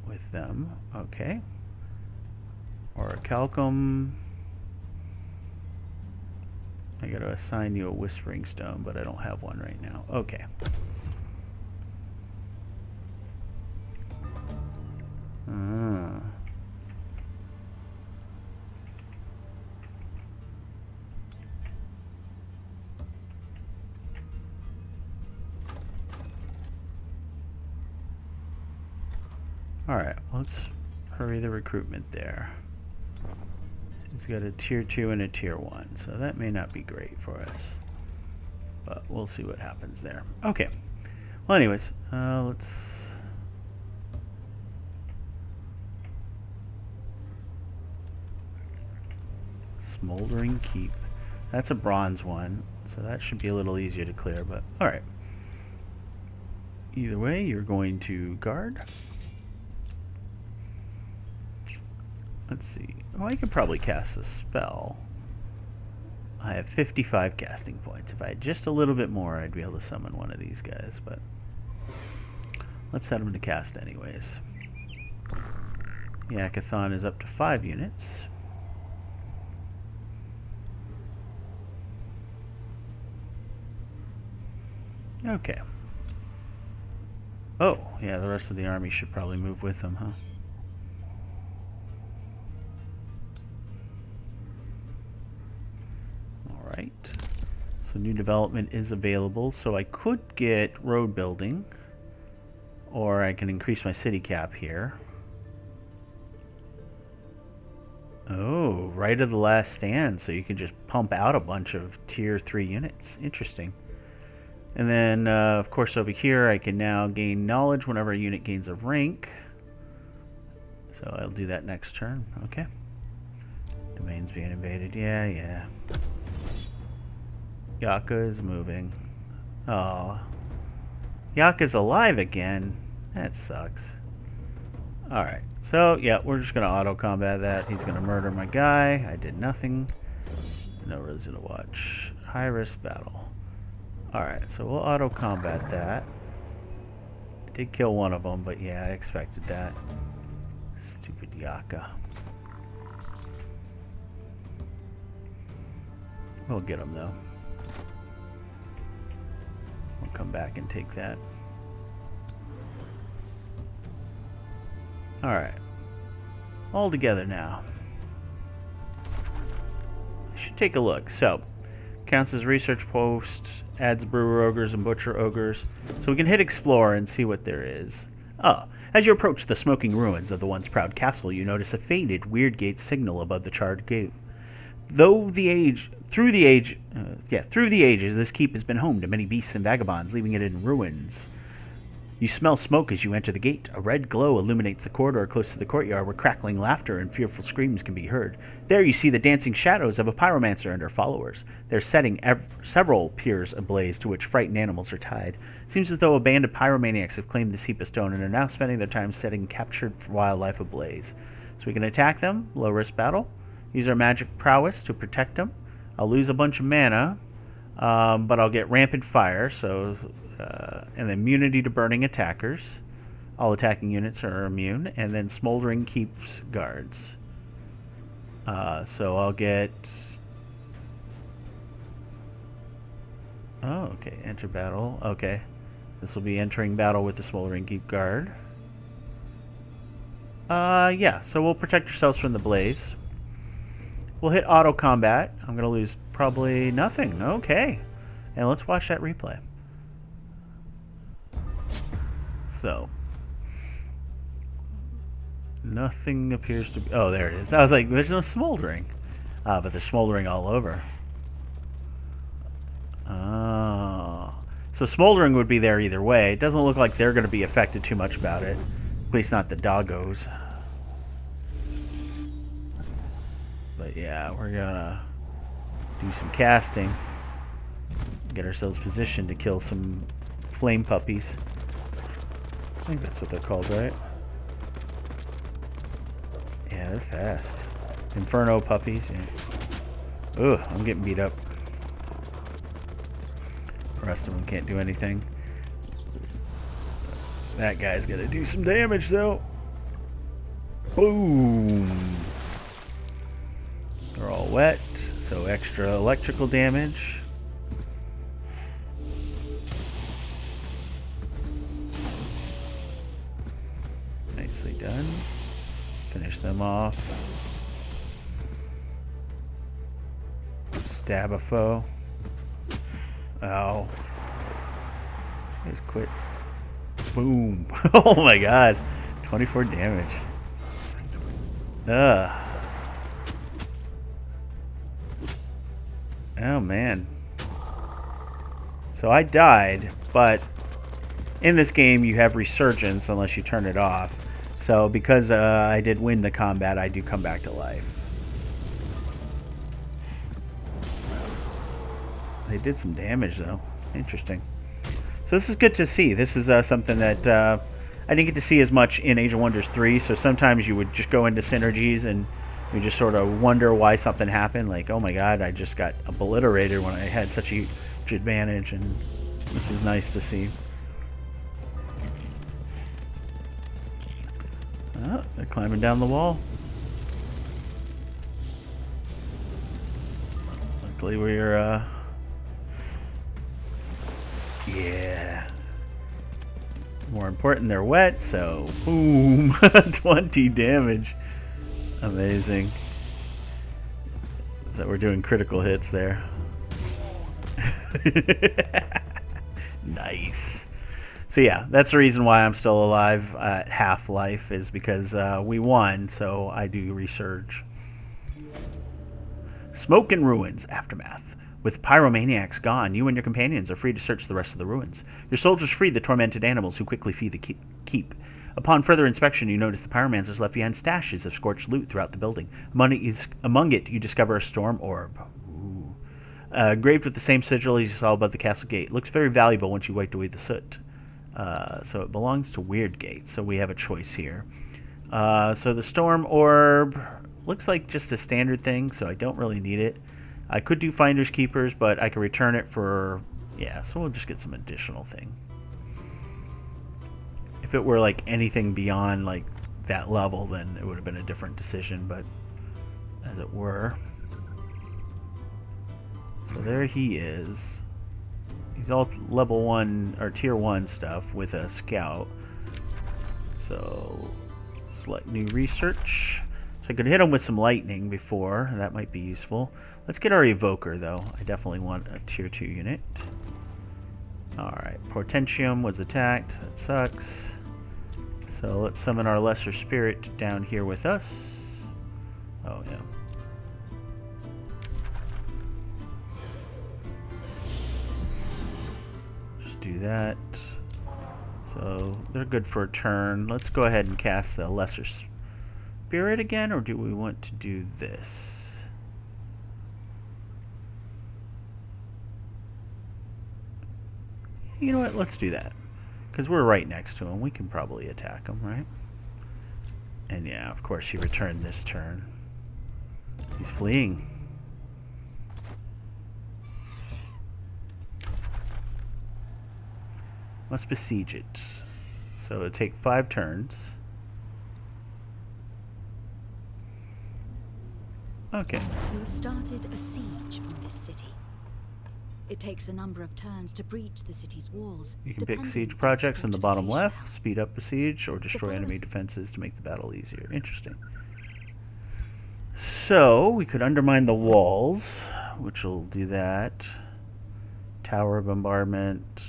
with them. Okay. Or a Calcum. I got to assign you a Whispering Stone, but I don't have one right now. Okay. Alright, let's hurry the recruitment there. He's got a tier 2 and a tier 1, so that may not be great for us. But we'll see what happens there. Okay. Well, anyways, let's... Smoldering Keep. That's a bronze one, so that should be a little easier to clear, but alright. Either way, you're going to guard. Let's see. Oh, I could probably cast a spell. I have 55 casting points. If I had just a little bit more, I'd be able to summon one of these guys, but let's set him to cast anyways. Yakathon is up to 5 units. Okay. Oh, yeah, the rest of the army should probably move with them, huh? Alright. So new development is available, so I could get road building, or I can increase my city cap here. Oh, right of the last stand, so you can just pump out a bunch of tier 3 units. Interesting. And then, of course, over here, I can now gain knowledge whenever a unit gains a rank. So I'll do that next turn. Okay. Domain's being invaded. Yeah. Yaka is moving. Oh. Yaka's alive again. That sucks. Alright. So, yeah, we're just going to auto-combat that. He's going to murder my guy. I did nothing. No reason to watch. High-risk battle. Alright, so we'll auto-combat that. I did kill one of them, but yeah, I expected that. Stupid Yaka. We'll get him, though. We'll come back and take that. Alright. All together now. I should take a look. So, counts as research post, adds brewer ogres and butcher ogres. So we can hit explore and see what there is. Oh, as you approach the smoking ruins of the once proud castle, you notice a faded weird gate signal above the charred gate. Through the ages, this keep has been home to many beasts and vagabonds, leaving it in ruins. You smell smoke as you enter the gate. A red glow illuminates the corridor close to the courtyard, where crackling laughter and fearful screams can be heard. There you see the dancing shadows of a pyromancer and her followers. They're setting several piers ablaze to which frightened animals are tied. Seems as though a band of pyromaniacs have claimed this heap of stone and are now spending their time setting captured wildlife ablaze. So we can attack them, low-risk battle. Use our magic prowess to protect them. I'll lose a bunch of mana, but I'll get rampant fire, so... and immunity to burning attackers. All attacking units are immune. And then Smoldering keeps guards. So I'll get... Oh, okay. Enter battle. Okay. This will be entering battle with the Smoldering Keep guard. Yeah. So we'll protect ourselves from the blaze. We'll hit auto combat. I'm going to lose probably nothing. Okay. And let's watch that replay. So, nothing appears to be... Oh, there it is. I was like, there's no smoldering. But there's smoldering all over. Oh. So smoldering would be there either way. It doesn't look like they're going to be affected too much about it. At least not the doggos. But yeah, we're going to do some casting. Get ourselves positioned to kill some flame puppies. I think that's what they're called, right? Yeah, they're fast. Inferno puppies, yeah. Ugh, I'm getting beat up. The rest of them can't do anything. That guy's gonna do some damage, though. Boom! They're all wet, so extra electrical damage. Nicely done. Finish them off. Stab a foe. Ow. Just quit. Boom. Oh my god. 24 damage. Ugh. Oh man. So I died, but in this game you have resurgence unless you turn it off. So because I did win the combat, I do come back to life. They did some damage though. Interesting. So this is good to see. This is something that I didn't get to see as much in Age of Wonders 3. So sometimes you would just go into synergies and you just sort of wonder why something happened. Like, oh my god, I just got obliterated when I had such a huge advantage. And this is nice to see. Oh, they're climbing down the wall. Luckily we're, yeah. More important, they're wet, so boom. 20 damage. Amazing. So we're doing critical hits there. Nice. So yeah, that's the reason why I'm still alive at half life, is because we won, so I do resurge. Smoke and ruins, aftermath. With pyromaniacs gone, you and your companions are free to search the rest of the ruins. Your soldiers freed the tormented animals who quickly flee the keep. Upon further inspection, you notice the pyromancers left behind stashes of scorched loot throughout the building. Among it, you discover a storm orb. Engraved with the same sigil as you saw above the castle gate. Looks very valuable once you wiped away the soot. So it belongs to Weirdgate, so we have a choice here. So the storm orb looks like just a standard thing, so I don't really need it. I could do Finders Keepers, but I could return it for... Yeah, so we'll just get some additional thing. If it were like anything beyond like that level, then it would have been a different decision, but as it were. So there he is. He's all level 1 or tier 1 stuff with a scout. So select new research. So I could hit him with some lightning before. That might be useful. Let's get our evoker though. I definitely want a tier 2 unit. Alright, Portentium was attacked. That sucks. So let's summon our lesser spirit down here with us. Oh yeah. Just do that. So they're good for a turn. Let's go ahead and cast the lesser spirit again, or do we want to do this? You know what? Let's do that. Because we're right next to him. We can probably attack him, right? And yeah, of course he returned this turn. He's fleeing. Must besiege it. So it'll take 5 turns. Okay. You have started a siege on this city. It takes a number of turns to breach the city's walls. You can pick siege projects in the bottom left, speed up a siege, or destroy enemy defenses to make the battle easier. Interesting. So, we could undermine the walls, which will do that. Tower bombardment.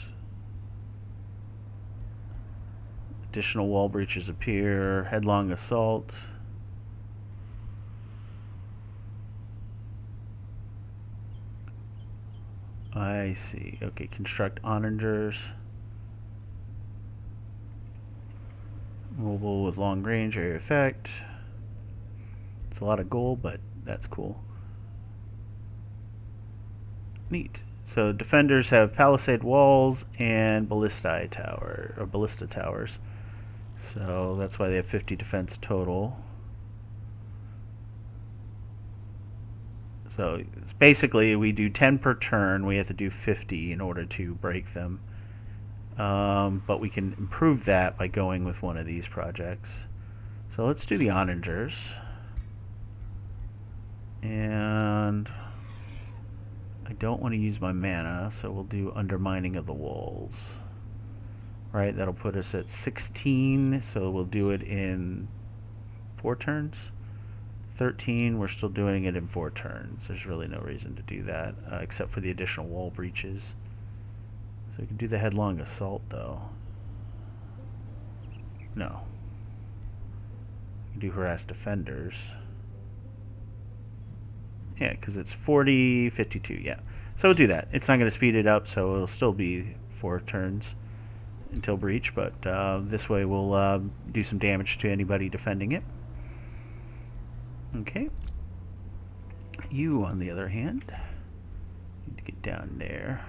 Additional wall breaches appear. Headlong assault. I see. Okay, construct onagers. Mobile with long range area effect. It's a lot of gold, but that's cool. Neat. So defenders have palisade walls and ballista towers. So that's why they have 50 defense total. So it's basically we do 10 per turn. We have to do 50 in order to break them. But we can improve that by going with one of these projects. So let's do the onagers. And I don't want to use my mana, so we'll do undermining of the walls. Right, that'll put us at 16, so we'll do it in 4 turns. 13, we're still doing it in 4 turns. There's really no reason to do that, except for the additional wall breaches. So we can do the headlong assault, though. No. We can do harass defenders. Yeah, because it's 40, 52, yeah. So we'll do that. It's not going to speed it up, so it'll still be 4 turns until breach, but this way we'll do some damage to anybody defending it. Okay. You, on the other hand, need to get down there.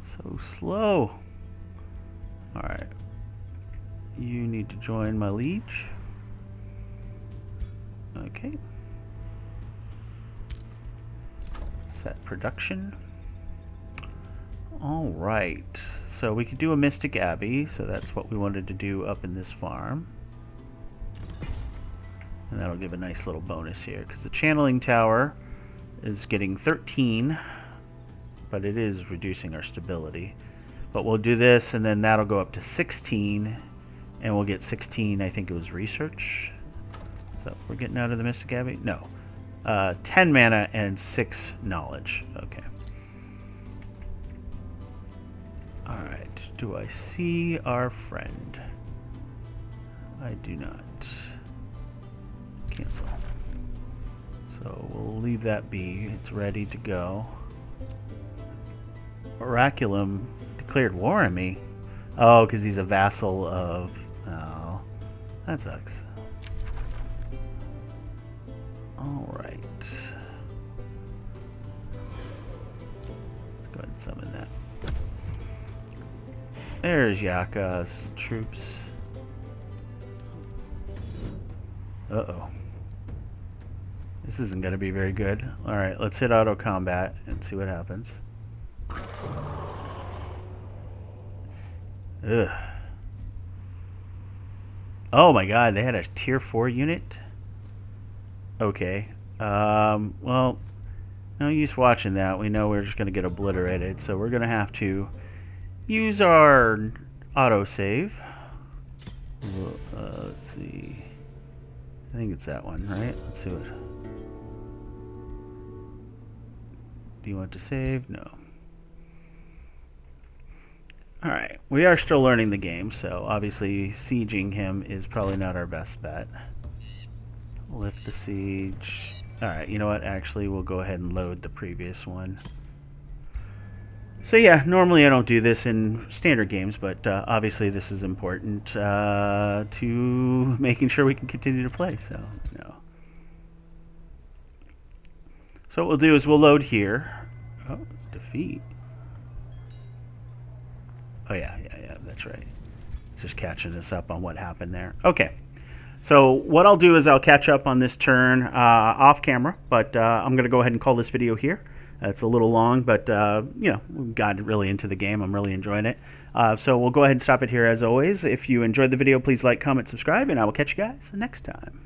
So slow. Alright. You need to join my liege. Okay. Set production. Alright. So we could do a Mystic Abbey, so that's what we wanted to do up in this farm. And that'll give a nice little bonus here, because the channeling tower is getting 13, but it is reducing our stability. But we'll do this, and then that'll go up to 16, and we'll get 16, I think it was research. So we're getting out of the Mystic Abbey? No. 10 mana and 6 knowledge. Okay. Alright, do I see our friend? I do not. Cancel. So we'll leave that be. It's ready to go. Oraculum declared war on me. Oh, because he's a vassal of... Oh, that sucks. Alright. Let's go ahead and summon that. There's Yaka's troops. Uh-oh. This isn't going to be very good. Alright, let's hit auto combat and see what happens. Ugh. Oh my god, they had a tier 4 unit? Okay. Well, no use watching that. We know we're just going to get obliterated, so we're going to have to use our autosave. Let's see. I think it's that one, right? Let's see what... Do you want to save? No. Alright, we are still learning the game, so obviously sieging him is probably not our best bet. Lift the siege. Alright, you know what? Actually, we'll go ahead and load the previous one. So yeah, normally I don't do this in standard games, but obviously this is important to making sure we can continue to play, so no. So what we'll do is we'll load here. Oh, defeat. Oh yeah, that's right. Just catching us up on what happened there. Okay. So what I'll do is I'll catch up on this turn off camera, but I'm going to go ahead and call this video here. It's a little long, but you know, we got really into the game. I'm really enjoying it. So we'll go ahead and stop it here as always. If you enjoyed the video, please like, comment, subscribe, and I will catch you guys next time.